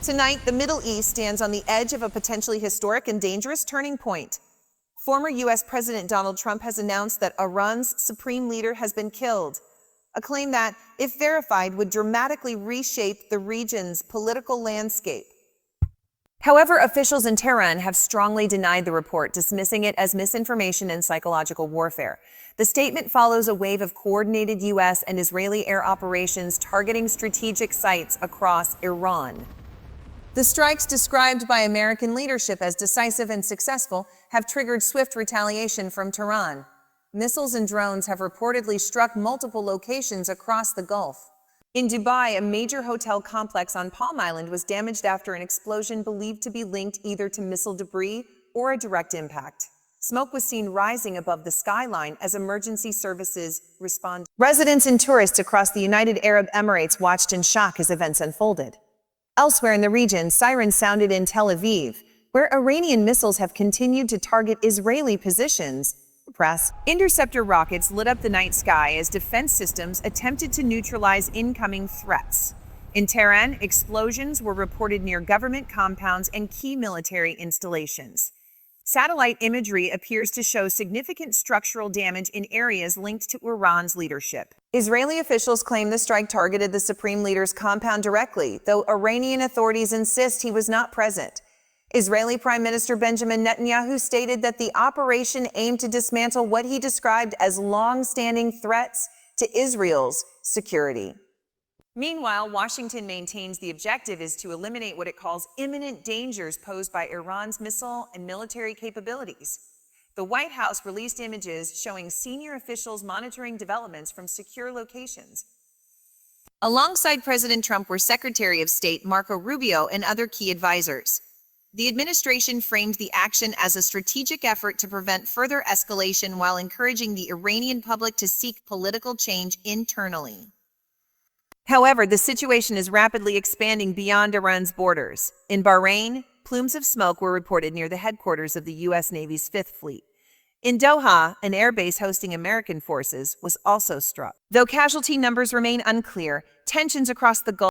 Tonight, the Middle East stands on the edge of a potentially historic and dangerous turning point. Former U.S. President Donald Trump has announced that Iran's supreme leader has been killed, a claim that, if verified, would dramatically reshape the region's political landscape. However, officials in Tehran have strongly denied the report, dismissing it as misinformation and psychological warfare. The statement follows a wave of coordinated U.S. and Israeli air operations targeting strategic sites across Iran. The strikes, described by American leadership as decisive and successful, have triggered swift retaliation from Tehran. Missiles and drones have reportedly struck multiple locations across the Gulf. In Dubai, a major hotel complex on Palm Island was damaged after an explosion believed to be linked either to missile debris or a direct impact. Smoke was seen rising above the skyline as emergency services responded. Residents and tourists across the United Arab Emirates watched in shock as events unfolded. Elsewhere in the region, sirens sounded in Tel Aviv, where Iranian missiles have continued to target Israeli positions. Press. Interceptor rockets lit up the night sky as defense systems attempted to neutralize incoming threats. In Tehran, explosions were reported near government compounds and key military installations. Satellite imagery appears to show significant structural damage in areas linked to Iran's leadership. Israeli officials claim the strike targeted the supreme leader's compound directly, though Iranian authorities insist he was not present. Israeli Prime Minister Benjamin Netanyahu stated that the operation aimed to dismantle what he described as long-standing threats to Israel's security. Meanwhile, Washington maintains the objective is to eliminate what it calls imminent dangers posed by Iran's missile and military capabilities. The White House released images showing senior officials monitoring developments from secure locations. Alongside President Trump were Secretary of State Marco Rubio and other key advisors. The administration framed the action as a strategic effort to prevent further escalation while encouraging the Iranian public to seek political change internally. However, the situation is rapidly expanding beyond Iran's borders. In Bahrain, plumes of smoke were reported near the headquarters of the U.S. Navy's Fifth Fleet. In Doha, an airbase hosting American forces was also struck. Though casualty numbers remain unclear, tensions across the Gulf